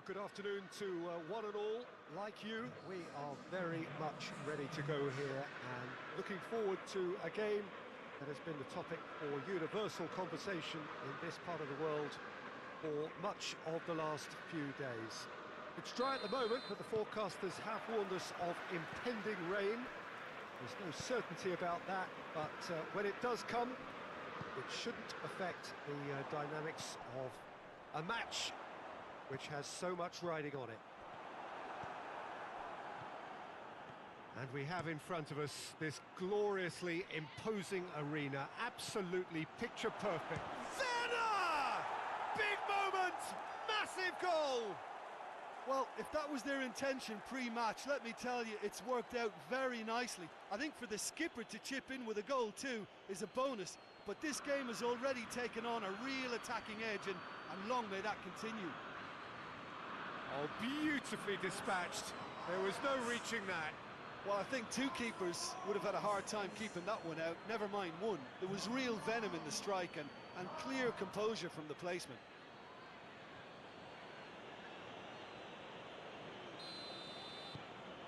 good afternoon to one and all. Like you, we are very much ready to go here and looking forward to a game that has been the topic for universal conversation in this part of the world for much of the last few days. It's dry at the moment, but the forecasters have warned us of impending rain. There's no certainty about that, but when it does come, it shouldn't affect the dynamics of a match which has so much riding on it. And we have in front of us this gloriously imposing arena, absolutely picture perfect. Werner! Big moment! Massive goal! Well, if that was their intention pre-match, let me tell you, it's worked out very nicely. I think for the skipper to chip in with a goal too is a bonus, but this game has already taken on a real attacking edge, and long may that continue. Oh, beautifully dispatched. There was no reaching that. Well, I think two keepers would have had a hard time keeping that one out, never mind one. There was real venom in the strike and clear composure from the placement.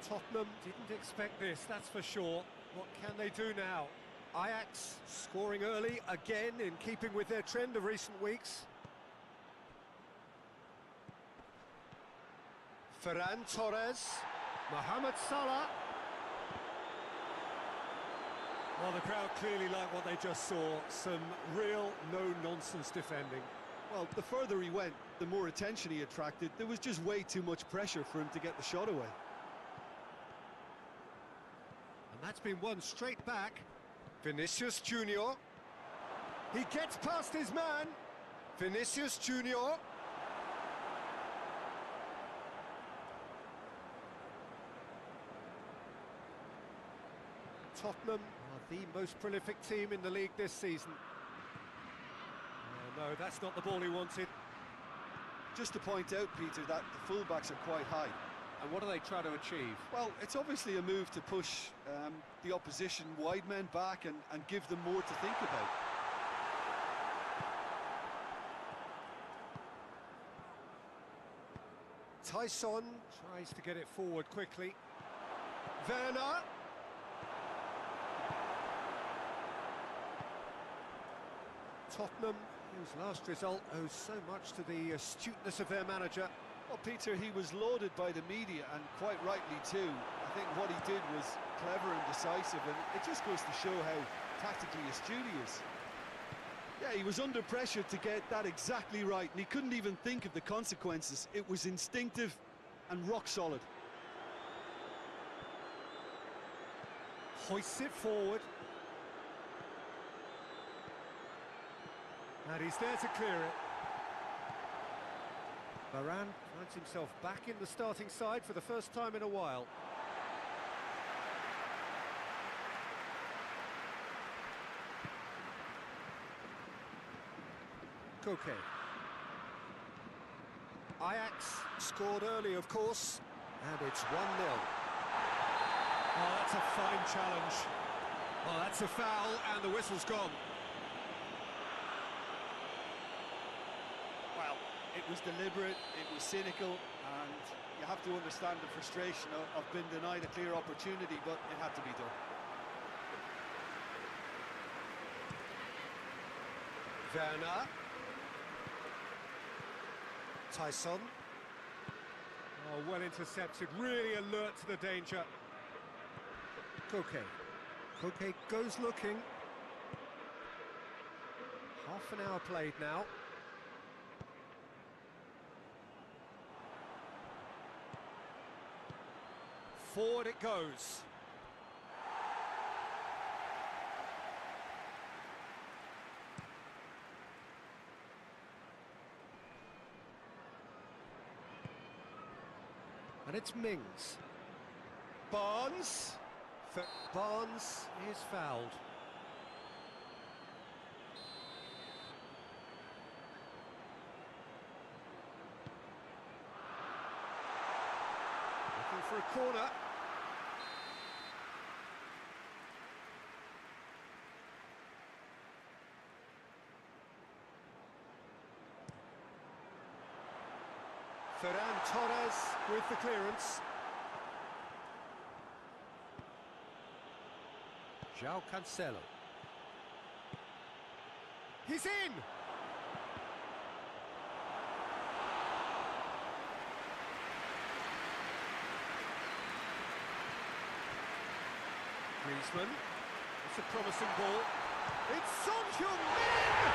Tottenham didn't expect this, that's for sure. What can they do now? Ajax scoring early again in keeping with their trend of recent weeks. Ferran Torres, Mohamed Salah. Well, the crowd clearly like what they just saw. Some real no-nonsense defending. Well, the further he went, the more attention he attracted. There was just way too much pressure for him to get the shot away. And that's been won straight back. Vinicius Junior. He gets past his man. Vinicius Junior. Tottenham are the most prolific team in the league this season. No, that's not the ball he wanted. Just to point out, Peter, that the fullbacks are quite high. And what do they try to achieve? Well, it's obviously a move to push the opposition wide men back and give them more to think about. Tyson tries to get it forward quickly. Werner. Tottenham, whose last result owes so much to the astuteness of their manager. Well, Peter, he was lauded by the media, and quite rightly too. I think what he did was clever and decisive, and it just goes to show how tactically astute he is. Yeah, he was under pressure to get that exactly right, and he couldn't even think of the consequences. It was instinctive and rock solid. Hoists it forward. And he's there to clear it. Varane finds himself back in the starting side for the first time in a while. Koke. Ajax scored early, of course, and it's 1-0. Oh, that's a fine challenge. Oh, that's a foul, and the whistle's gone. Well, it was deliberate, it was cynical, and you have to understand the frustration of being denied a clear opportunity, but it had to be done. Werner. Tyson. Oh, well intercepted, really alert to the danger. Koke. Koke goes looking. Half an hour played now. Forward it goes. And it's Mings. Barnes. Barnes is fouled. Looking for a corner. Ferran Torres with the clearance. João Cancelo. He's in! Griezmann. It's a promising ball. It's Son Heung-min!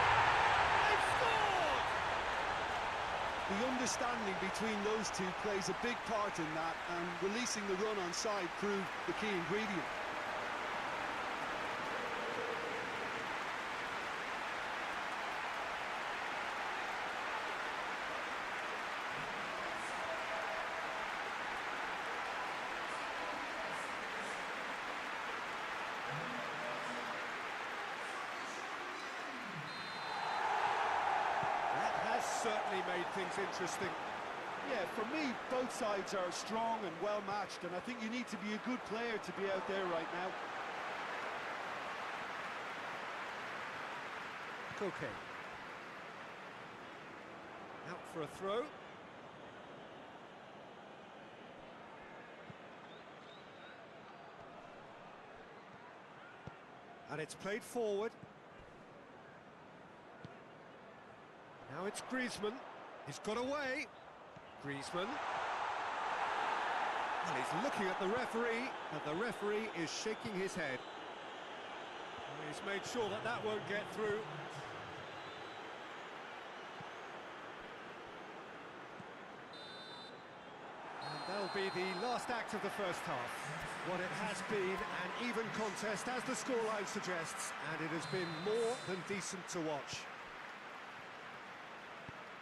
They've scored! The understanding between those two plays a big part in that, and releasing the run on side proved the key ingredient. Certainly made things interesting. Yeah, for me, both sides are strong and well matched, and I think you need to be a good player to be out there right now. Koke. Out for a throw. And it's played forward. Now it's Griezmann. He's got away. Griezmann. And he's looking at the referee, and the referee is shaking his head. And he's made sure that that won't get through. And that'll be the last act of the first half. What it has been an even contest, as the scoreline suggests, and it has been more than decent to watch.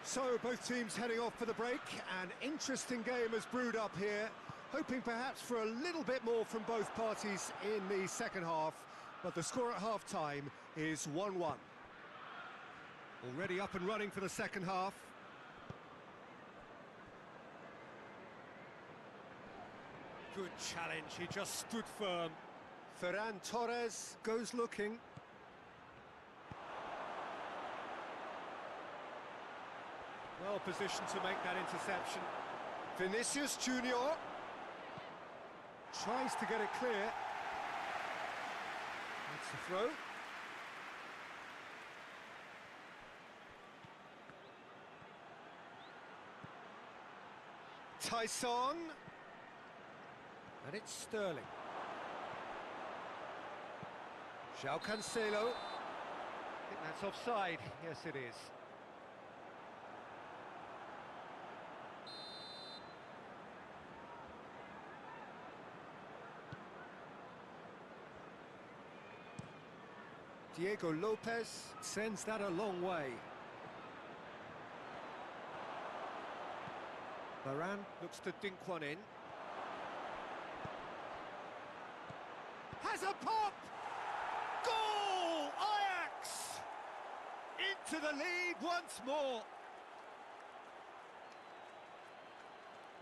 So, both teams heading off for the break. An interesting game has brewed up here, hoping perhaps for a little bit more from both parties in the second half, but the score at half-time is 1-1. Already up and running for the second half. Good challenge, he just stood firm. Ferran Torres goes looking. Well positioned to make that interception. Vinicius Junior tries to get it clear. That's the throw. Tyson. And it's Sterling. João Cancelo. I think that's offside. Yes, it is. Diego Lopez sends that a long way. Varane looks to dink one in. Has a pop! Goal! Ajax! Into the lead once more.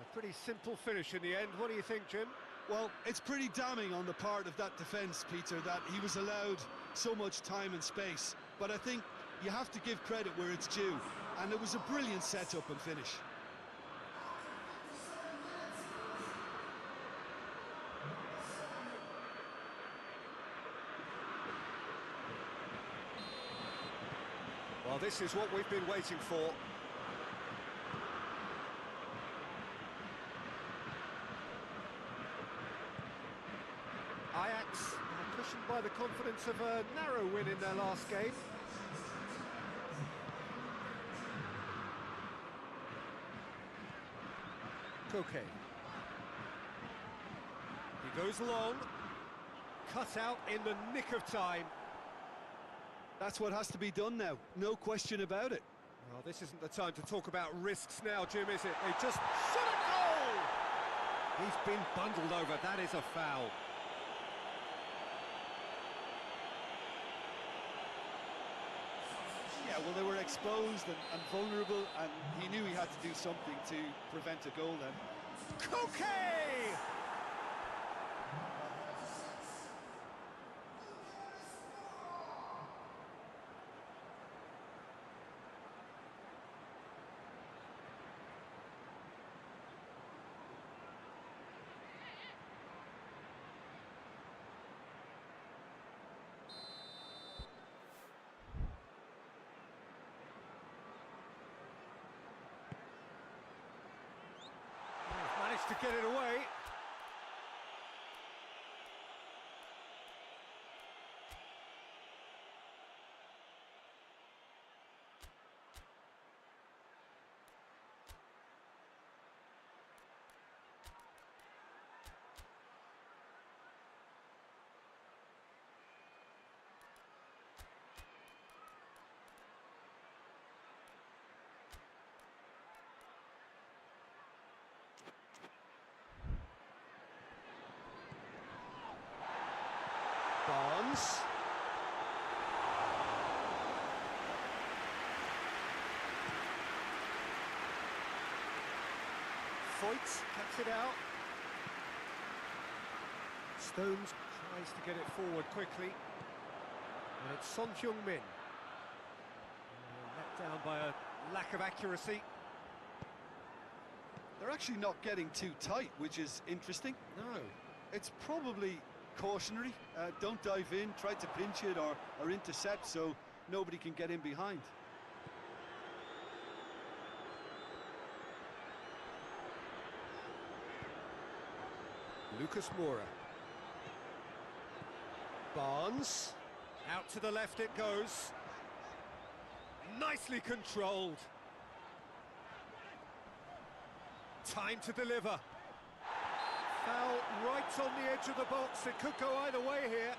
A pretty simple finish in the end. What do you think, Jim? Well, it's pretty damning on the part of that defence, Peter, that he was allowed so much time and space. But I think you have to give credit where it's due. And it was a brilliant setup and finish. Well, this is what we've been waiting for. Ajax are cushioned by the confidence of a narrow win in their last game. Koke. He goes long. Cut out in the nick of time. That's what has to be done now, no question about it. Well, this isn't the time to talk about risks now, Jim, is it? They just shot a goal! He's been bundled over, that is a foul. Yeah, well, they were exposed and vulnerable, and he knew he had to do something to prevent a goal then. Koke! get it away. Barnes. Foyt cuts it out. Stones tries to get it forward quickly. And it's Son Heung-min. Let down by a lack of accuracy. They're actually not getting too tight, which is interesting. No. It's probably cautionary. Don't dive in, try to pinch it or intercept so nobody can get in behind. Lucas Moura. Barnes. Out to the left it goes. Nicely controlled. Time to deliver. Foul right on the edge of the box. It could go either way here.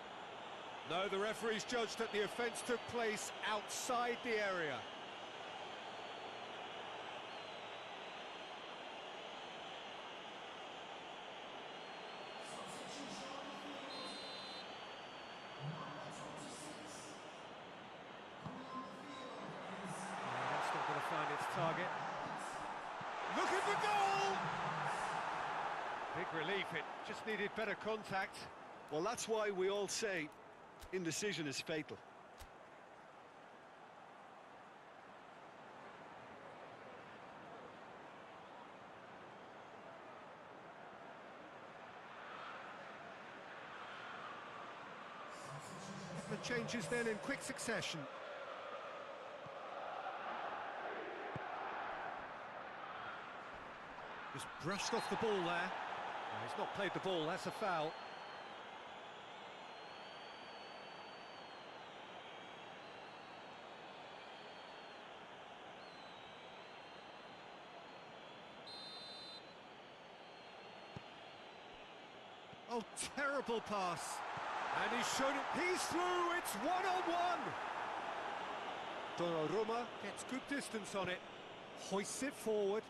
No, the referee's judged that the offence took place outside the area. That's not going to find its target. Look at the goal! Big relief, it just needed better contact. Well, that's why we all say indecision is fatal. The changes then in quick succession. Just brushed off the ball there. No, he's not played the ball, that's a foul. Oh, terrible pass. And he's shown it. He's through, it's one-on-one. Donnarumma gets good distance on it. Hoists it forward.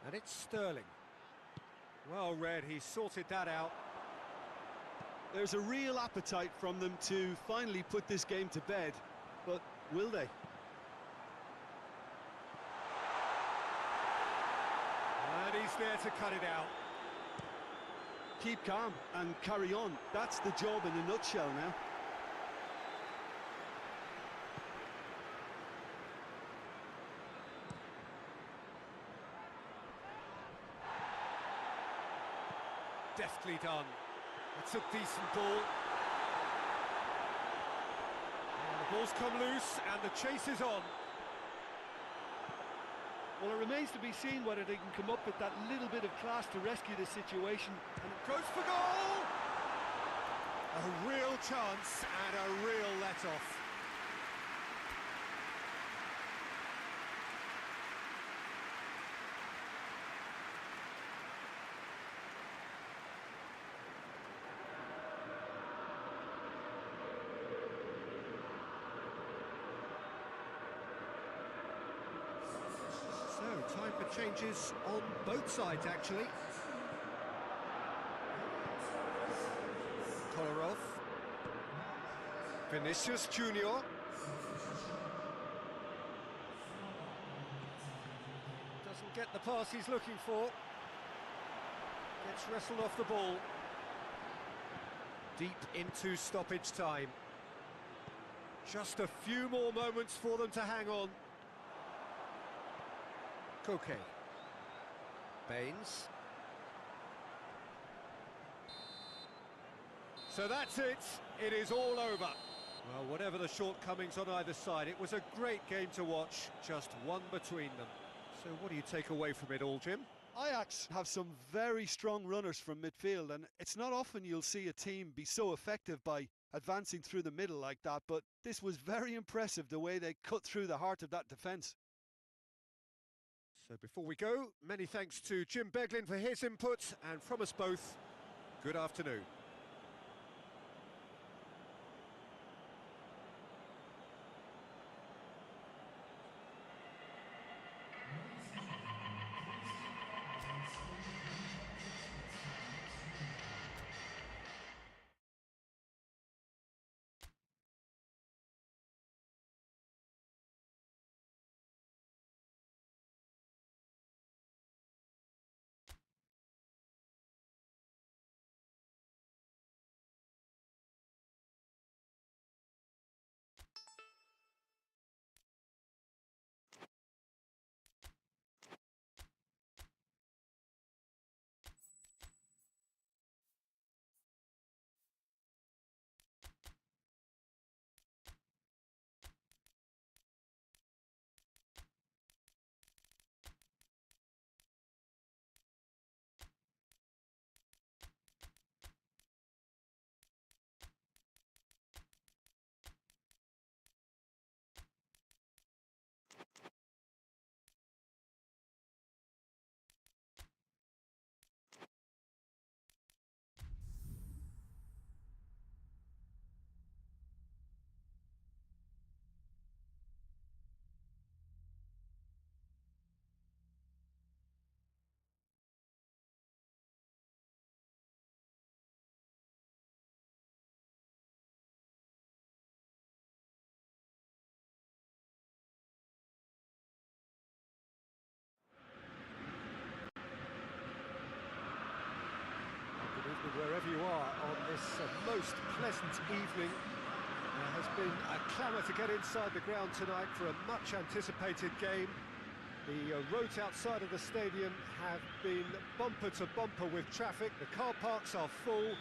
And it's Sterling. Well read, he sorted that out. There's a real appetite from them to finally put this game to bed, but will they? And he's there to cut it out. Keep calm and carry on. That's the job in a nutshell now. Deftly done. It's a decent ball. And the ball's come loose and the chase is on. Well, it remains to be seen whether they can come up with that little bit of class to rescue the situation. And it goes for goal! A real chance and a real let-off. So, time for changes on both sides, actually. Kolarov. Vinicius Junior. Doesn't get the pass he's looking for. Gets wrestled off the ball. Deep into stoppage time. Just a few more moments for them to hang on. Koke. Baines. So that's it. It is all over. Well, whatever the shortcomings on either side, it was a great game to watch. Just one between them. So what do you take away from it all, Jim? Ajax have some very strong runners from midfield, and it's not often you'll see a team be so effective by advancing through the middle like that, but this was very impressive, the way they cut through the heart of that defence. So before we go, many thanks to Jim Beglin for his input, and from us both, good afternoon. Wherever you are on this most pleasant evening, there has been a clamour to get inside the ground tonight for a much anticipated game. The roads outside of the stadium have been bumper to bumper with traffic. The car parks are full.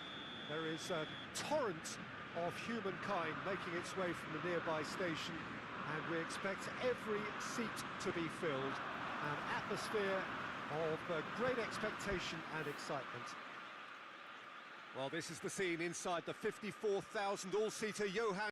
There is a torrent of humankind making its way from the nearby station, and we expect every seat to be filled. An atmosphere of great expectation and excitement. Well, this is the scene inside the 54,000 all-seater Johan.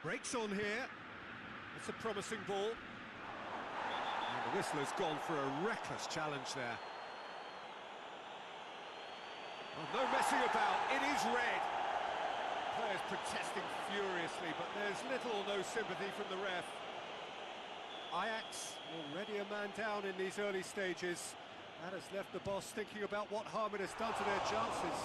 Breaks on here. It's a promising ball. And the whistler's gone for a reckless challenge there. Well, no messing about. It is red. players protesting furiously, but there's little or no sympathy from the ref. Ajax already a man down in these early stages. That has left the boss thinking about what harm it has done to their chances.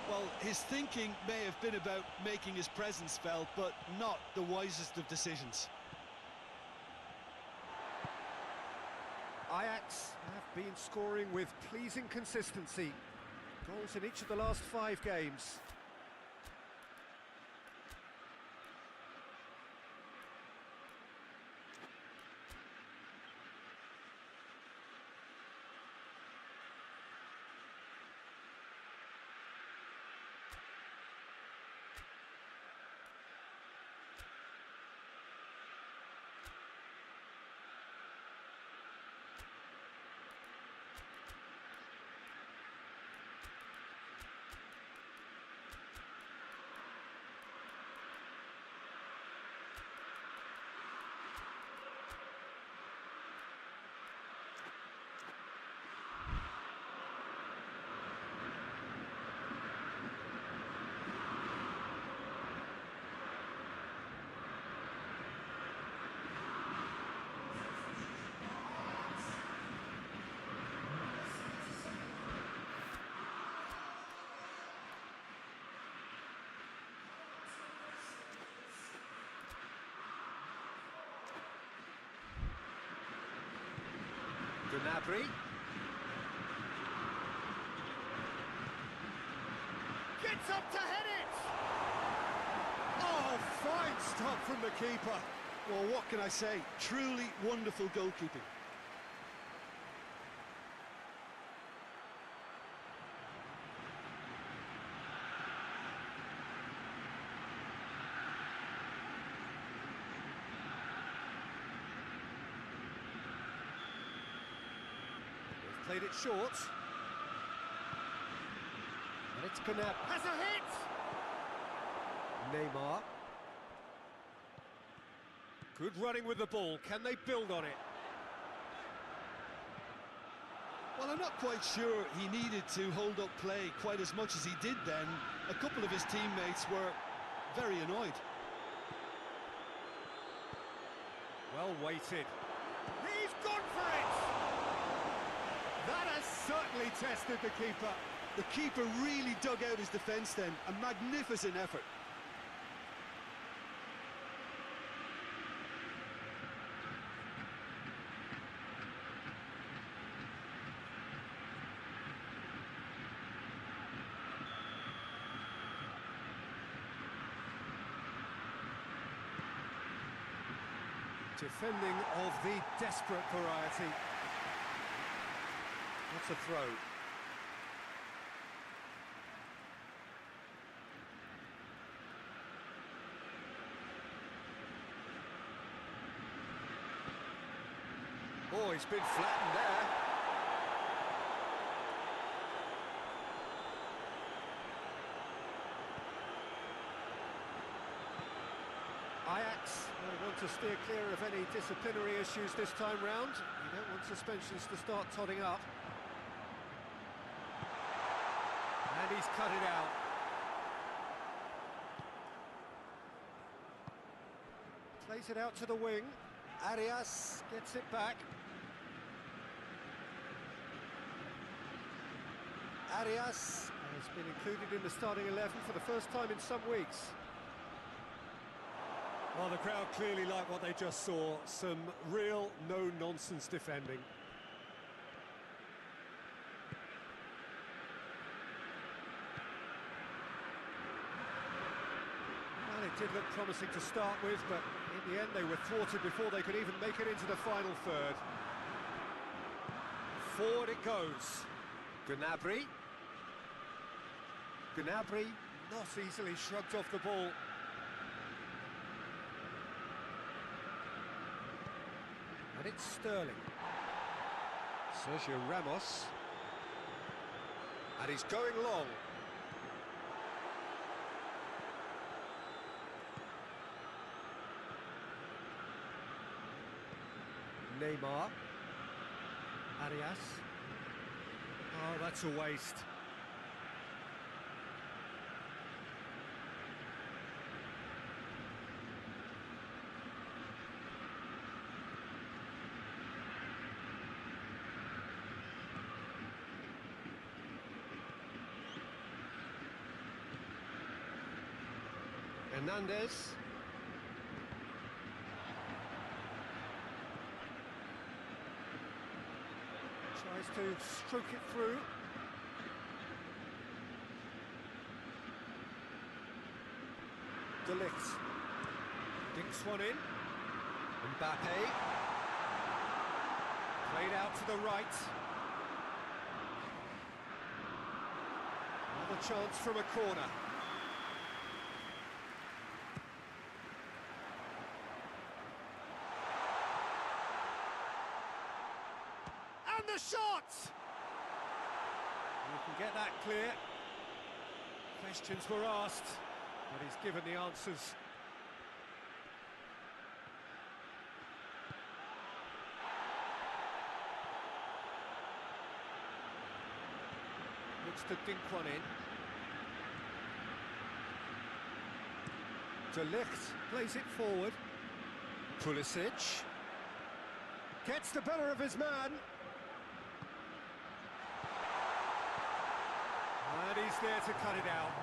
Well, his thinking may have been about making his presence felt, but not the wisest of decisions. Ajax have been scoring with pleasing consistency. Goals in each of the last 5 games. Gnabry. Gets up to head it! Oh, fine stop from the keeper. Well, what can I say? Truly wonderful goalkeeping. Played it short. And it's Gnabry. Has a hit! Neymar. Good running with the ball. Can they build on it? Well, I'm not quite sure he needed to hold up play quite as much as he did then. A couple of his teammates were very annoyed. Well weighted. He's gone for it! That has certainly tested the keeper. The keeper really dug out his defence then. A magnificent effort. Defending of the desperate variety. That's a throw. Oh, he's been flattened there. Ajax want to steer clear of any disciplinary issues this time round. You don't want suspensions to start totting up. And he's cut it out. Plays it out to the wing. Arias gets it back. Arias has been included in the starting 11 for the first time in some weeks. Well, the crowd clearly like what they just saw. Some real no-nonsense defending. Well, it did look promising to start with, but in the end they were thwarted before they could even make it into the final third. Forward it goes. Gnabry. Gnabry not easily shrugged off the ball. And it's Sterling. Sergio Ramos. And he's going long. Neymar. Arias. Oh, that's a waste. Hernandez. Tries to stroke it through. De Ligt. Dinks one in. Mbappe. Played out to the right. Another chance from a corner. And the shot! You can get that clear. Questions were asked, but he's given the answers. Looks to dink one in. De Ligt plays it forward. Pulisic gets the better of his man. And he's there to cut it out.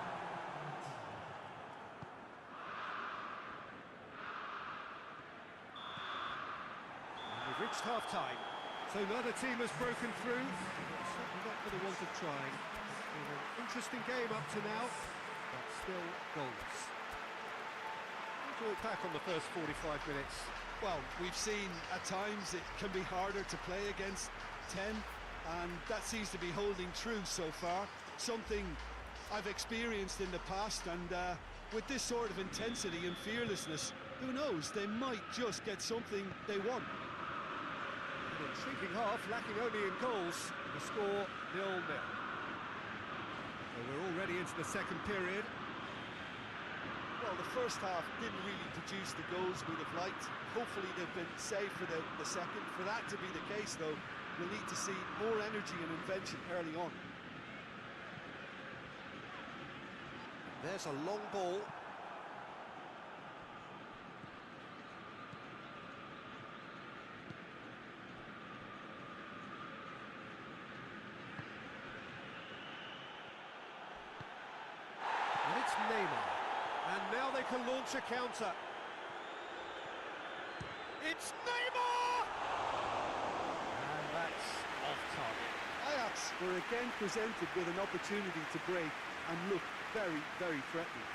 And we've reached half-time. So neither team has broken through. Certainly not for the want of trying. It's been an interesting game up to now, but still goals. What do you look back on the first 45 minutes? Well, we've seen at times it can be harder to play against 10, and that seems to be holding true so far. Something I've experienced in the past, and with this sort of intensity and fearlessness, who knows, they might just get something they want. An intriguing half, lacking only in goals. The score 0-0. So we're already into the second period. Well, the first half didn't really produce the goals we'd have liked. Hopefully they've been saved for the second. For that to be the case, though, we'll need to see more energy and invention early on. There's a long ball. And it's Neymar. And now they can launch a counter. It's Neymar! And that's off target. Ajax were again presented with an opportunity to break and look very, very threatening.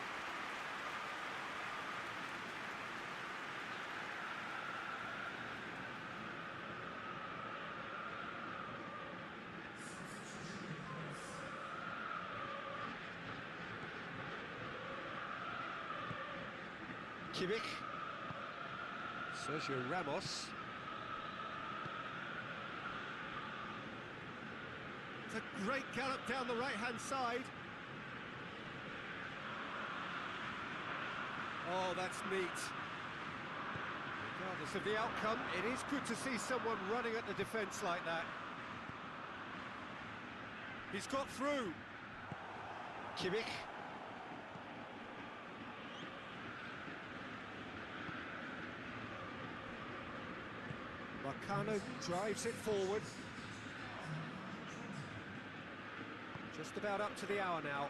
Kimmich. Sergio Ramos. It's a great gallop down the right-hand side. Oh, that's neat. Regardless of the outcome, it is good to see someone running at the defence like that. He's got through. Kimmich. Marcano drives it forward. Just about up to the hour now.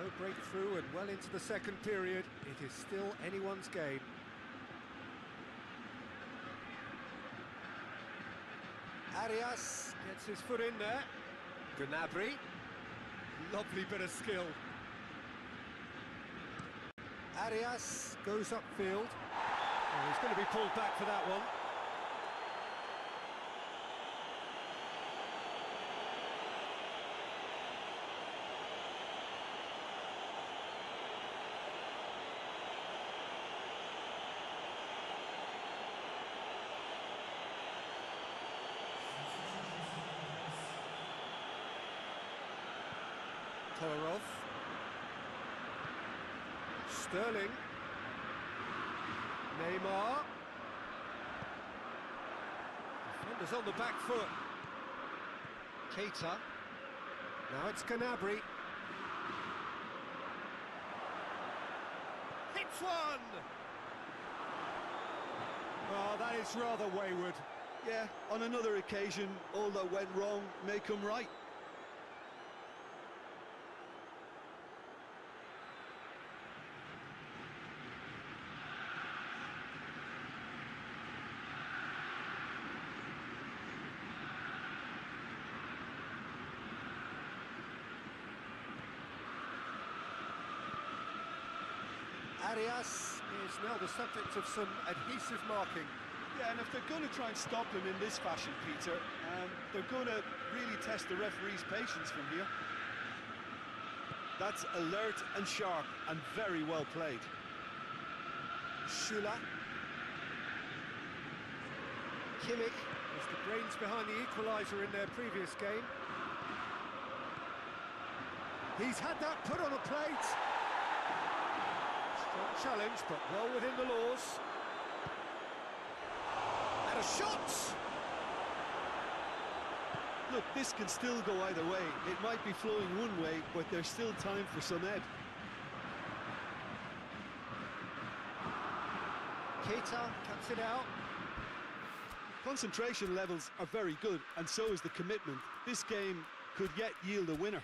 No breakthrough and well into the second period. It is still anyone's game. Arias gets his foot in there. Gnabry. Lovely bit of skill. Arias goes upfield. Oh, he's going to be pulled back for that one. Kolarov. Sterling. Neymar. Defenders on the back foot. Keita. Now it's Gnabry. Hits one! Oh, that is rather wayward. Yeah, on another occasion, all that went wrong may come right. Arias is now the subject of some adhesive marking. Yeah, and if they're going to try and stop him in this fashion, Peter, they're going to really test the referee's patience from here. That's alert and sharp and very well played. Schüller. Kimmich was the brains behind the equaliser in their previous game. He's had that put on a plate. Strong challenge, but well within the laws. And a shot! Look, this can still go either way. It might be flowing one way, but there's still time for some ebb. Keita cuts it out. Concentration levels are very good, and so is the commitment. This game could yet yield a winner.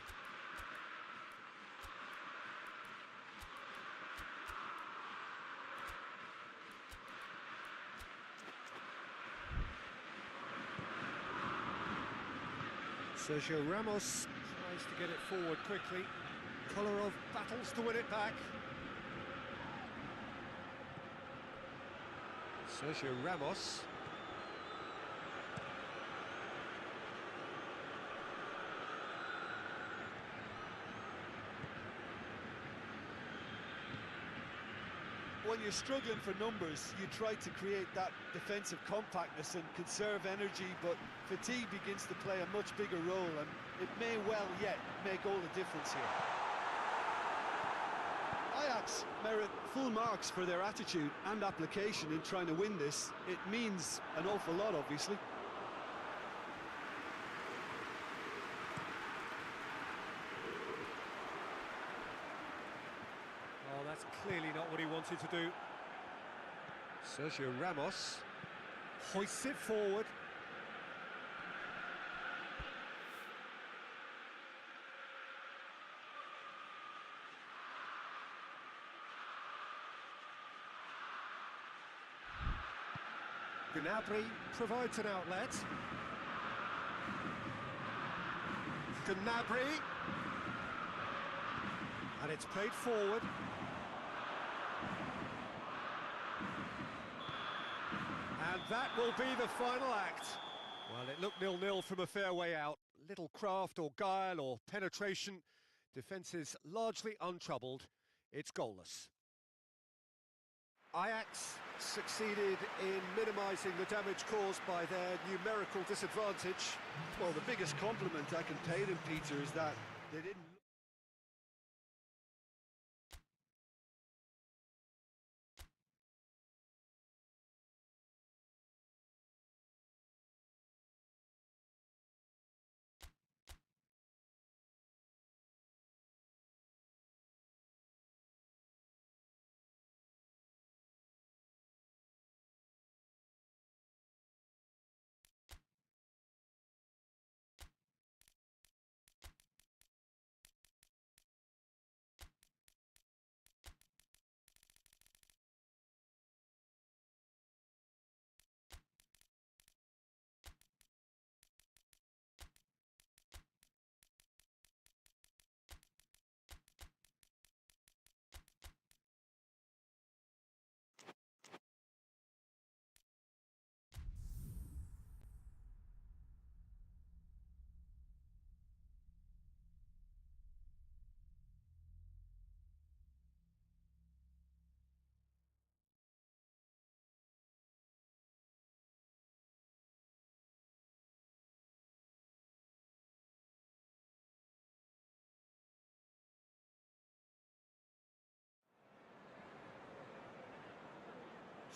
Sergio Ramos tries to get it forward quickly. Kolarov battles to win it back. Sergio Ramos. When you're struggling for numbers, you try to create that defensive compactness and conserve energy, but fatigue begins to play a much bigger role, and it may well yet make all the difference here. Ajax merit full marks for their attitude and application in trying to win this. It means an awful lot, obviously. Oh, that's clearly not what he wanted to do. Sergio Ramos hoists it forward. Gnabry provides an outlet. Gnabry. And it's played forward. And that will be the final act. Well, it looked 0-0 from a fair way out. Little craft or guile or penetration. Defence is largely untroubled. It's goalless. Ajax succeeded in minimising the damage caused by their numerical disadvantage. Well, the biggest compliment I can pay them, Peter, is that they didn't...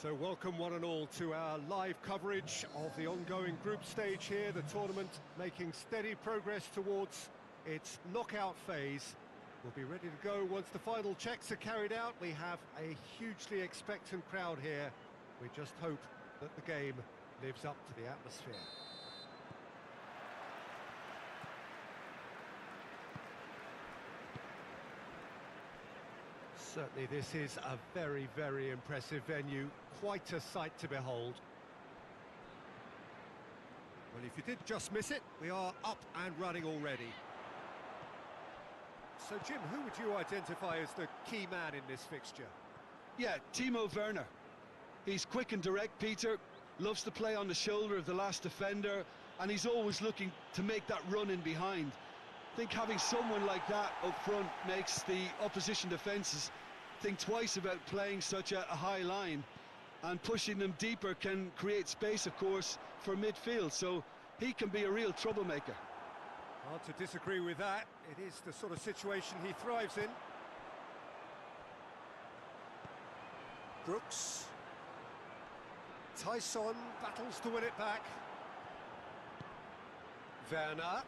So welcome one and all to our live coverage of the ongoing group stage here, the tournament making steady progress towards its knockout phase. We'll be ready to go once the final checks are carried out. We have a hugely expectant crowd here. We just hope that the game lives up to the atmosphere. Certainly this is a very, very impressive venue, quite a sight to behold. Well, if you did just miss it, we are up and running already. So, Jim, who would you identify as the key man in this fixture? Yeah, Timo Werner. He's quick and direct, Peter, loves to play on the shoulder of the last defender, and he's always looking to make that run in behind. I think having someone like that up front makes the opposition defences think twice about playing such a high line, and pushing them deeper can create space, of course, for midfield, so he can be a real troublemaker. Hard to disagree with that. It is the sort of situation he thrives in. Brooks. Tyson battles to win it back. Werner.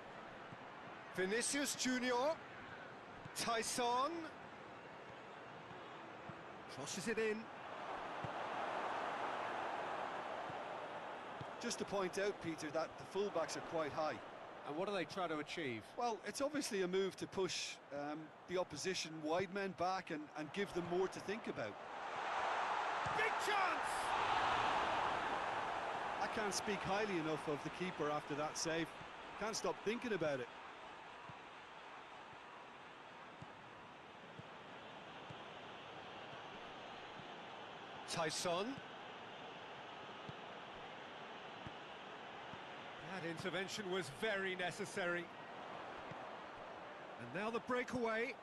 Vinicius Junior. Tyson. Crosses it in. Just to point out, Peter, that the fullbacks are quite high. And what do they try to achieve? Well, it's obviously a move to push the opposition wide men back and give them more to think about. Big chance! I can't speak highly enough of the keeper after that save. Can't stop thinking about it. Tyson. That intervention was very necessary. And now the breakaway.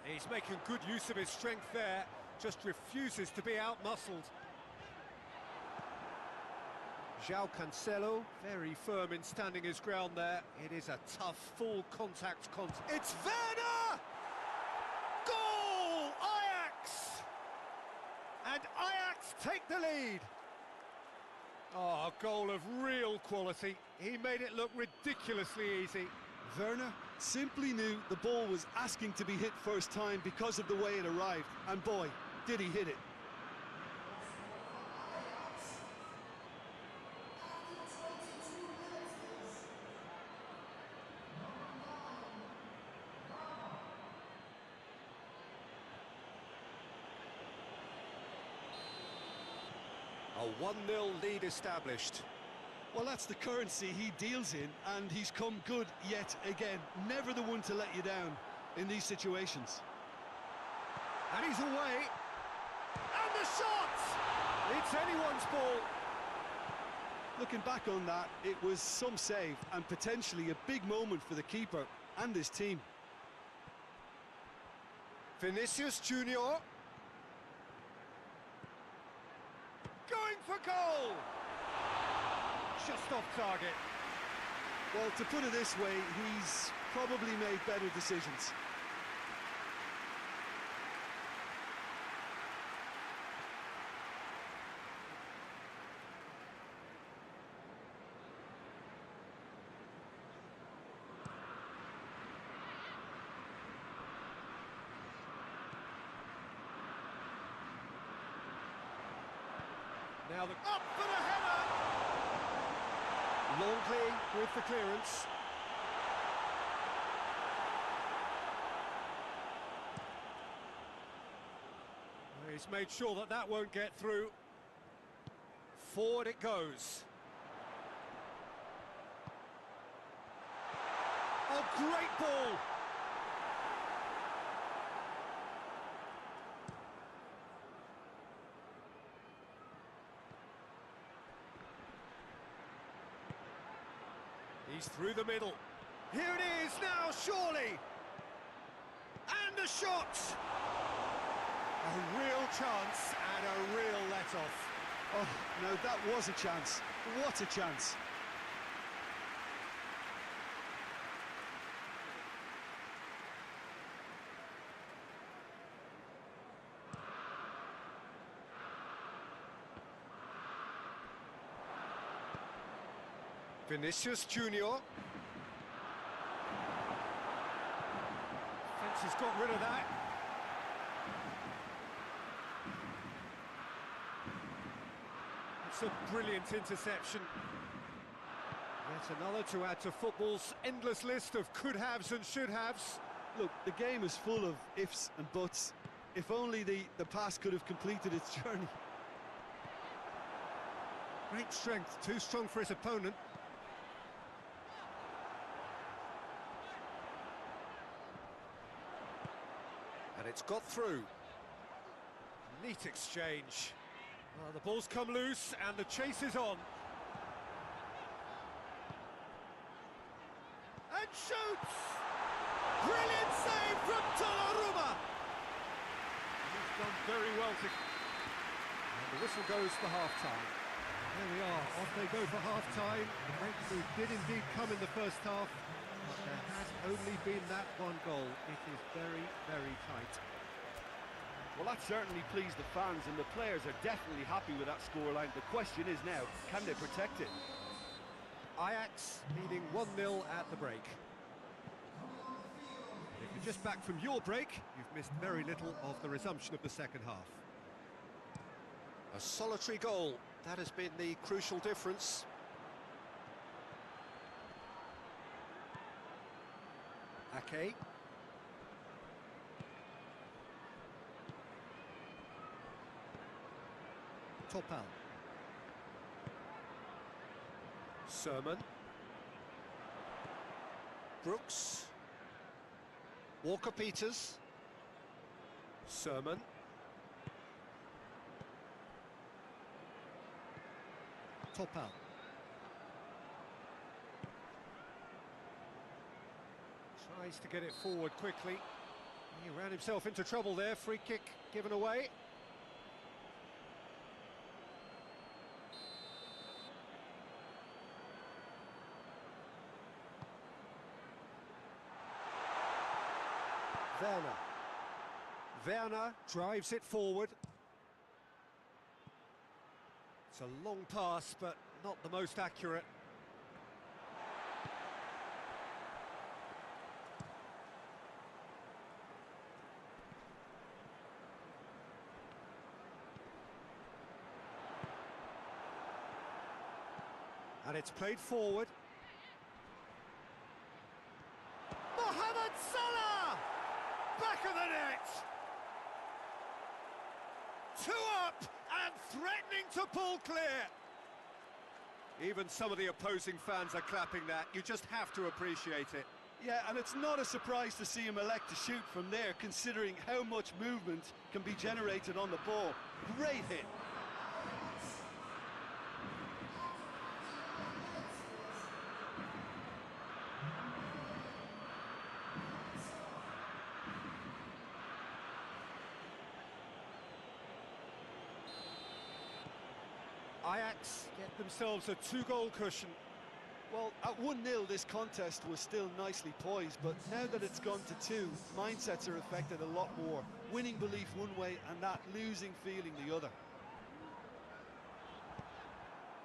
He's making good use of his strength there, just refuses to be out-muscled. João Cancelo, very firm in standing his ground there. It is a tough, full-contact contest. It's Werner! Goal! Ajax! And Ajax take the lead. Oh, a goal of real quality. He made it look ridiculously easy. Werner simply knew the ball was asking to be hit first time because of the way it arrived, and boy, did he hit it. A 1-0 lead established. Well, that's the currency he deals in, and he's come good yet again. Never the one to let you down in these situations. And he's away. And the shot! It's anyone's ball. Looking back on that, it was some save and potentially a big moment for the keeper and his team. Vinicius Junior. Going for goal! Just off target. Well, to put it this way, he's probably made better decisions. Now up for the header! Longley with the clearance. He's made sure that that won't get through. Forward it goes. Oh, great ball! He's through the middle. Here it is now, surely! And a shot! A real chance and a real let-off. Oh, no, that was a chance. What a chance. Vinicius Junior. Fence has got rid of that. It's a brilliant interception. Yet another to add to football's endless list of could-haves and should-haves. Look, the game is full of ifs and buts. If only the pass could have completed its journey. Great strength, too strong for his opponent. It's got through. Neat exchange. Well, the ball's come loose and the chase is on. And shoots! Brilliant save from Donnarumma! He's done very well to... And the whistle goes for half-time. There we are, off they go for half-time. The breakthrough did indeed come in the first half, but there has only been that one goal. It is very, very tight. Well, that certainly pleased the fans, and the players are definitely happy with that scoreline. The question is now, can they protect it? Ajax leading 1-0 at the break. If you're just back from your break, you've missed very little of the resumption of the second half. A solitary goal, that has been the crucial difference. Ake. Topal. Sermon. Brooks. Walker-Peters. Sermon. Topal. Tries to get it forward quickly. He ran himself into trouble there. Free kick given away. Werner drives it forward. It's a long pass, but not the most accurate. And it's played forward. Mohamed Salah! Back of the net! 2 up and threatening to pull clear. Even some of the opposing fans are clapping that. You just have to appreciate it. Yeah, and it's not a surprise to see him elect to shoot from there, considering how much movement can be generated on the ball. Great hit. Ajax get themselves a 2-goal cushion. Well, at 1-0 this contest was still nicely poised, but now that it's gone to 2, mindsets are affected a lot more. Winning belief one way and that losing feeling the other.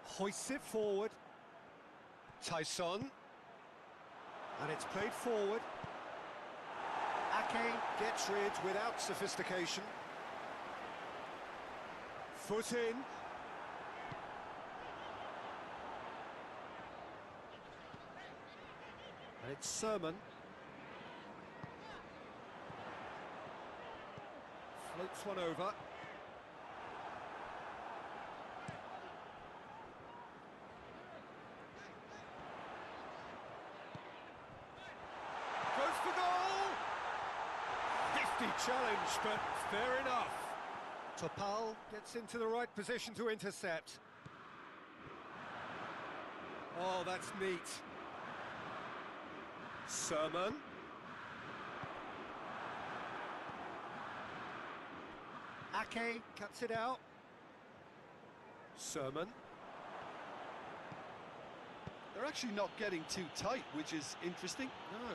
Hoists it forward. Tyson. And it's played forward. Ake gets rid without sophistication. Foot in. And it's Sermon. Floats one over. Goes for goal! Hefty challenge, but fair enough. Topal gets into the right position to intercept. Oh, that's neat. Sermon. Ake cuts it out. Sermon. They're actually not getting too tight, which is interesting. No.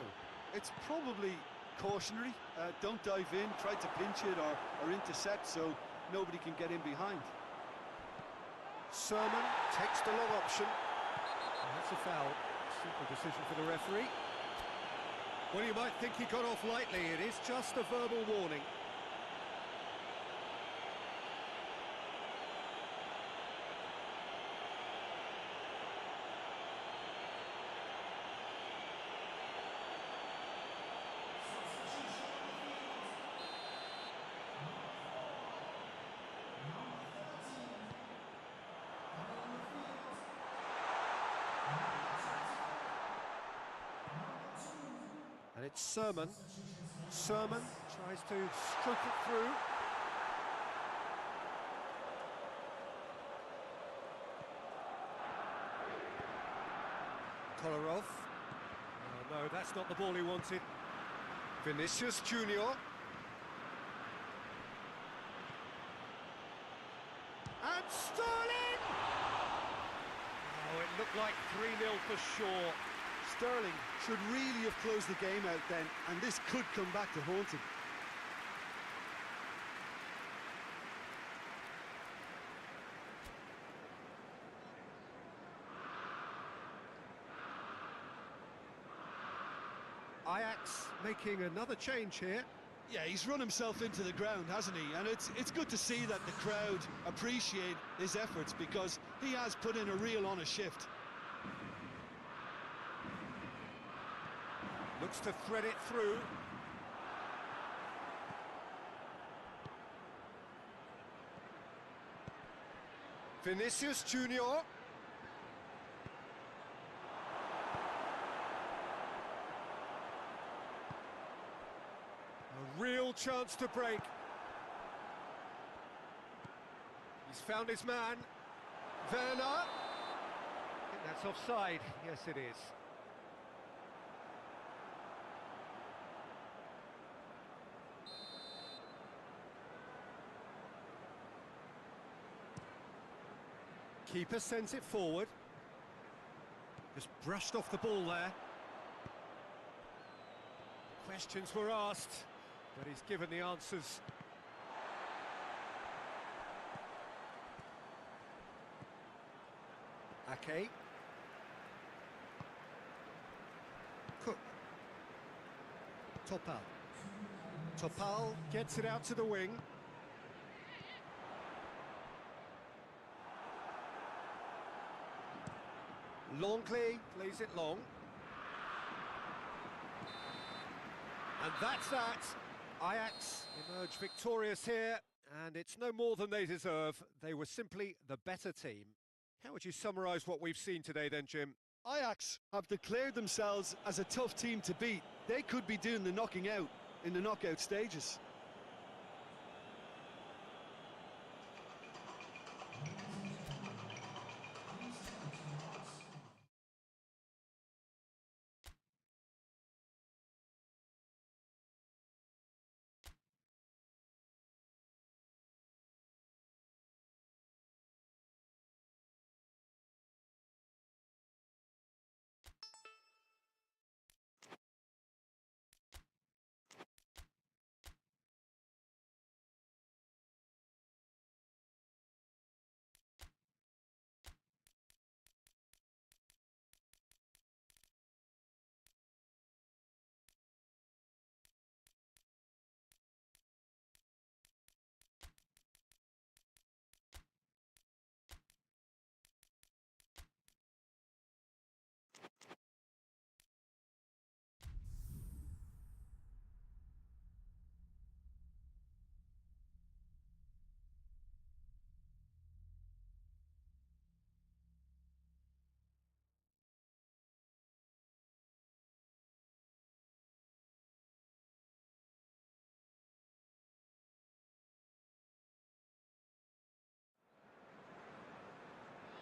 It's probably cautionary. Don't dive in, try to pinch it or intercept so nobody can get in behind. Sermon takes the long option. And that's a foul. Simple decision for the referee. Well, you might think he got off lightly. It is just a verbal warning. And it's Sermon. Sermon Tries to stroke it through. Kolarov. Oh, no, that's not the ball he wanted. Vinicius Junior. And Sterling! Oh, it looked like 3-0 for sure. Sterling should really have closed the game out then, and this could come back to haunt him. Ajax making another change here. Yeah, he's run himself into the ground, hasn't he? And it's good to see that the crowd appreciate his efforts, because he has put in a real honest shift. Looks to thread it through. Vinicius Junior. A real chance to break. He's found his man. Werner. I think that's offside. Yes, it is. Keeper sends it forward. Just brushed off the ball there. Questions were asked, but he's given the answers. Ake. Cook. Topal. Topal gets it out to the wing. Longley plays it long. And that's that. Ajax emerge victorious here, and it's no more than they deserve. They were simply the better team. How would you summarise what we've seen today then, Jim? Ajax have declared themselves as a tough team to beat. They could be doing the knocking out in the knockout stages.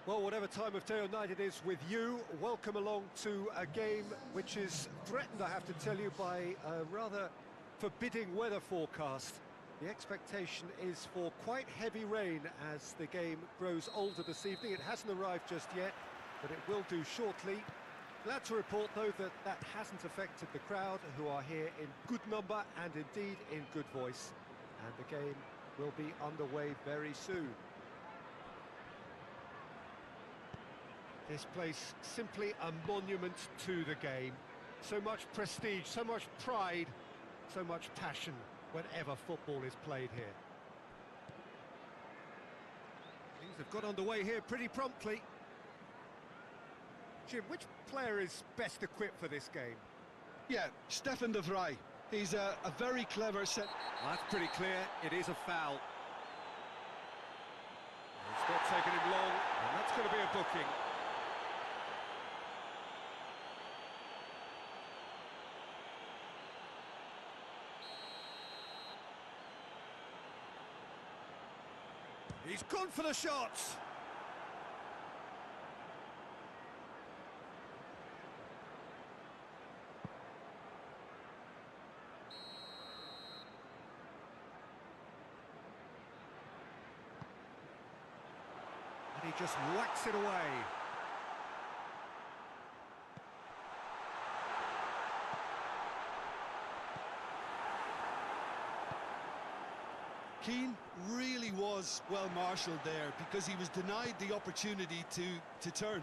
Well, whatever time of day or night it is with you, welcome along to a game which is threatened, I have to tell you, by a rather forbidding weather forecast. The expectation is for quite heavy rain as the game grows older this evening. It hasn't arrived just yet, but it will do shortly. Glad to report, though, that that hasn't affected the crowd, who are here in good number and indeed in good voice. And the game will be underway very soon. This place, simply a monument to the game. So much prestige, so much pride, so much passion whenever football is played here. Things have got underway here pretty promptly. Jim, which player is best equipped for this game? Yeah, Stefan de Vrij. He's a very clever set. That's pretty clear, it is a foul. It's not taken him long, and that's going to be a booking. He's gone for the shots. And he just whacks it away. Keane really was well marshalled there because he was denied the opportunity to turn.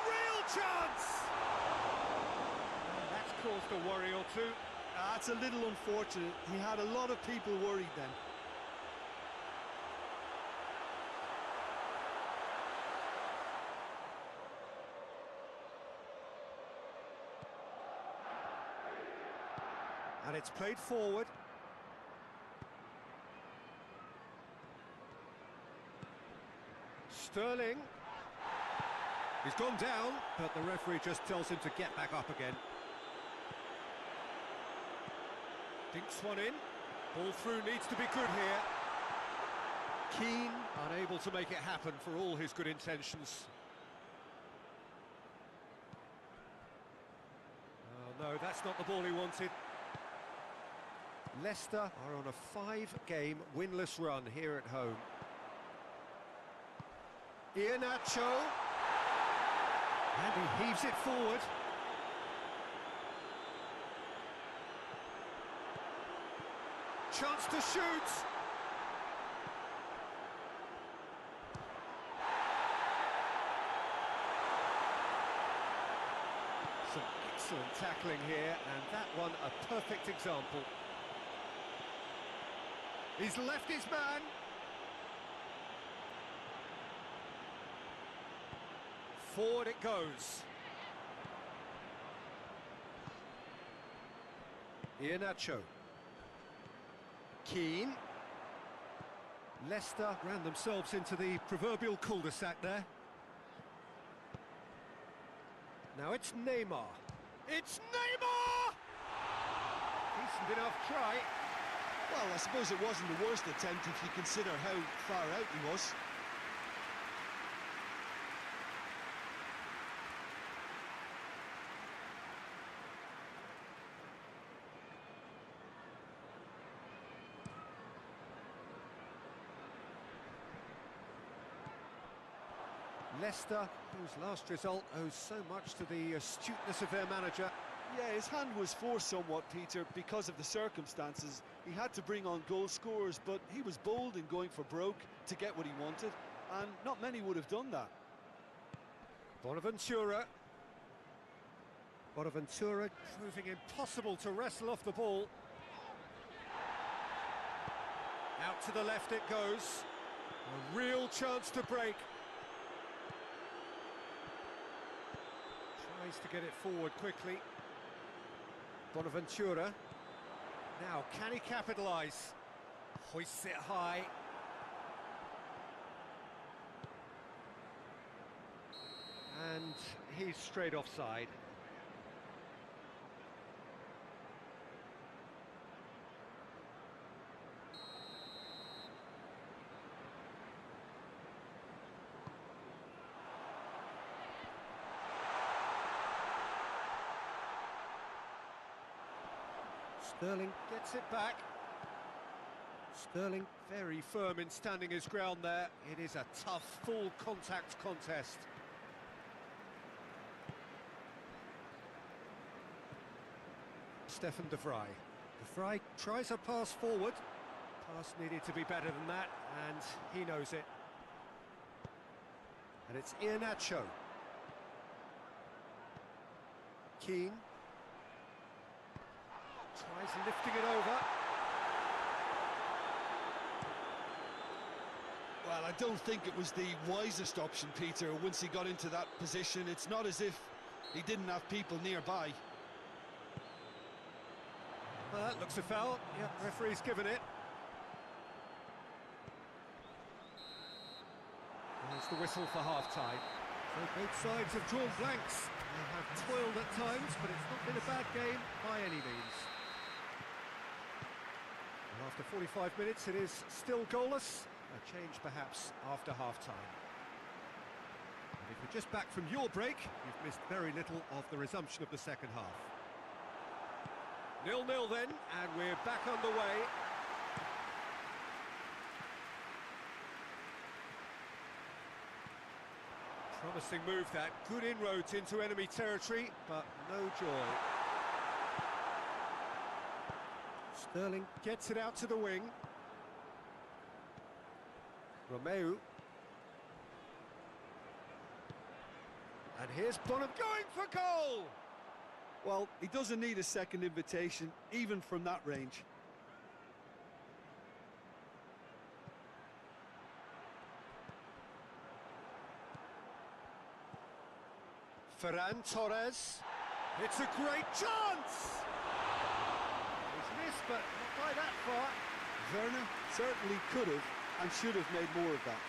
Real chance! That's caused a worry or two. That's a little unfortunate. He had a lot of people worried then. And it's played forward. Sterling. He's gone down, but the referee just tells him to get back up again. Dinks one in. Ball through needs to be good here. Keane unable to make it happen for all his good intentions. Oh no, that's not the ball he wanted. Leicester are on a 5-game winless run here at home. Iheanacho, and he heaves it forward. Chance to shoot. Some excellent tackling here, and that one a perfect example. He's left his man. Forward it goes. Iheanacho. Keane. Leicester ran themselves into the proverbial cul-de-sac there. Now it's Neymar. It's Neymar! Decent enough try. Well, I suppose it wasn't the worst attempt if you consider how far out he was. Leicester, whose last result owes so much to the astuteness of their manager. Yeah, his hand was forced somewhat, Peter, because of the circumstances. He had to bring on goal scorers, but he was bold in going for broke to get what he wanted, and not many would have done that. Bonaventura. Bonaventura proving impossible to wrestle off the ball. Out to the left it goes. A real chance to break. Tries to get it forward quickly. Bonaventura. Now, can he capitalise? Hoists it high. And he's straight offside. Sterling gets it back. Sterling very firm in standing his ground there. It is a tough, full contact contest. Stefan de Vrij. De Vrij tries a pass forward. Pass needed to be better than that, and he knows it. And it's Iheanacho. Keane. Tries lifting it over. Well, I don't think it was the wisest option, Peter, once he got into that position. It's not as if he didn't have people nearby. Well, that looks a foul. Yep, referee's given it. There's the whistle for half-time. So both sides have drawn blanks. They have toiled at times, but it's not been a bad game by any means. After 45 minutes, it is still goalless. A change perhaps after half-time. And if you're just back from your break, you've missed very little of the resumption of the second half. 0-0 then, and we're back underway. Promising move that, good inroads into enemy territory, but no joy. Sterling gets it out to the wing. Romeu. And here's Bonham going for goal! Well, he doesn't need a second invitation, even from that range. Ferran Torres. It's a great chance! He's missed, but not by that far. Werner certainly could have and should have made more of that.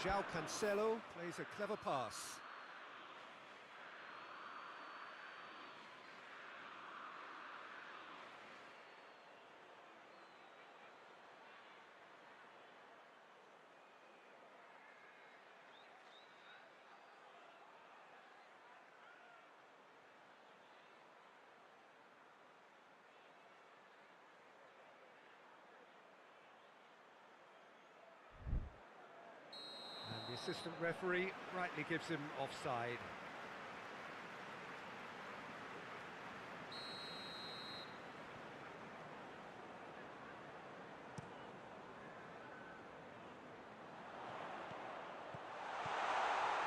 João Cancelo plays a clever pass. The assistant referee rightly gives him offside.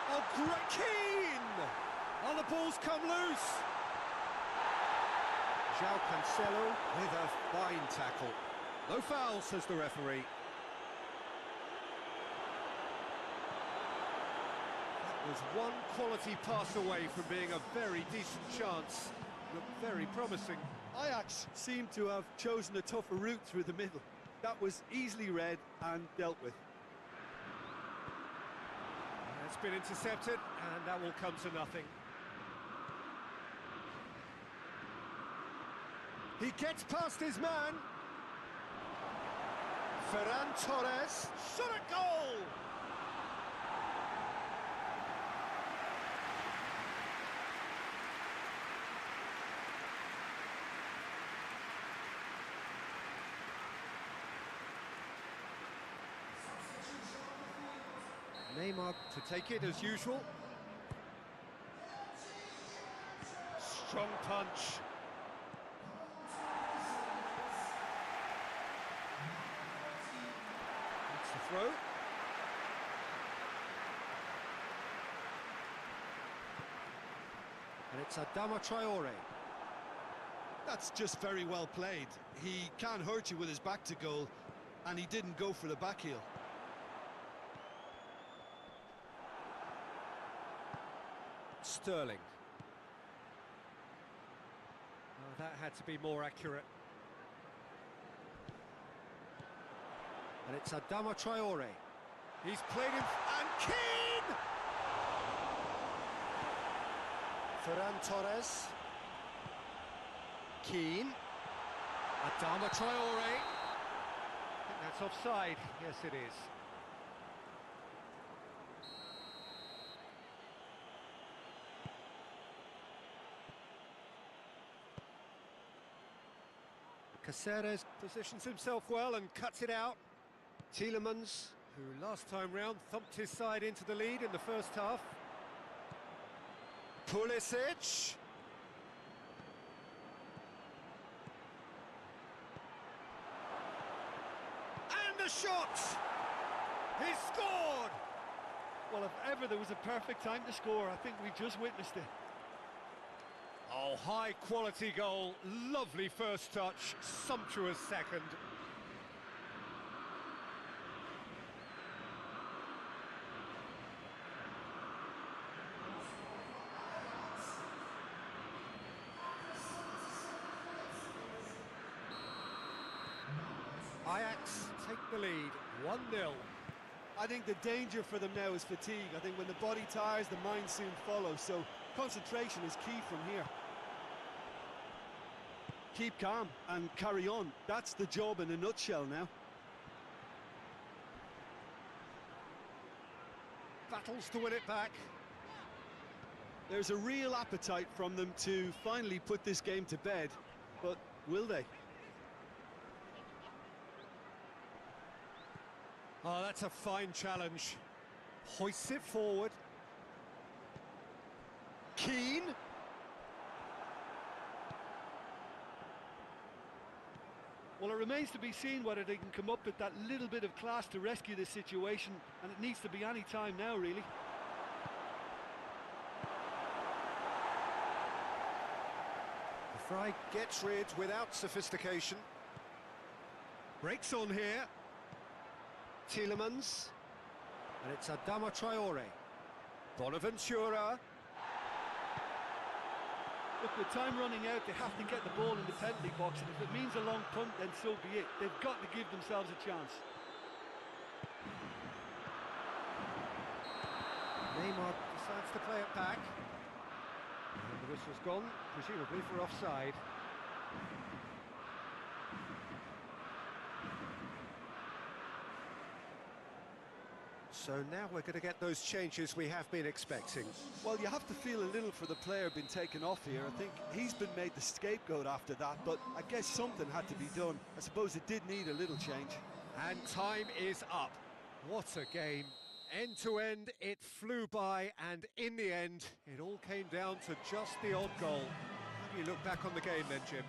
Oh, great! Keane! Oh, the ball's come loose! João Cancelo with a fine tackle. No foul, says the referee. Was one quality pass away from being a very decent chance. Looked very promising. Ajax seemed to have chosen a tougher route through the middle. That was easily read and dealt with. It's been intercepted, and that will come to nothing. He gets past his man. Ferran Torres. Shot a goal! Neymar to take it as usual. Strong punch. That's the throw. And it's Adama Traore. That's just very well played. He can hurt you with his back to goal, and he didn't go for the back heel. Sterling. Oh, that had to be more accurate. And it's Adama Traore. He's played him, and Keane! Ferran Torres. Keane. Adama Traore. I think that's offside. Yes, it is. Caceres positions himself well and cuts it out. Tielemans, who last time round thumped his side into the lead in the first half. Pulisic. And the shot! He's scored! Well, if ever there was a perfect time to score, I think we just witnessed it. Oh, high-quality goal, lovely first touch, sumptuous second. Ajax take the lead, 1-0. I think the danger for them now is fatigue. I think when the body tires, the mind soon follows, so concentration is key from here. Keep calm and carry on. That's the job in a nutshell now. Battles to win it back. There's a real appetite from them to finally put this game to bed, but will they? Oh, that's a fine challenge. Hoists it forward. Keane. Well, it remains to be seen whether they can come up with that little bit of class to rescue this situation, and it needs to be any time now, really. The Fry gets rid without sophistication. Breaks on here. Tielemans. And it's Adama Traore. Bonaventura. Look, with time running out, they have to get the ball in the penalty box, and if it means a long punt, then so be it. They've got to give themselves a chance. Neymar decides to play it back. And the whistle's gone, presumably for offside. So now we're going to get those changes we have been expecting. Well, you have to feel a little for the player being taken off here. I think he's been made the scapegoat after that, but I guess something had to be done. I suppose it did need a little change. And time is up. What a game. End to end, it flew by, and in the end, it all came down to just the odd goal. How do you look back on the game then, Jim?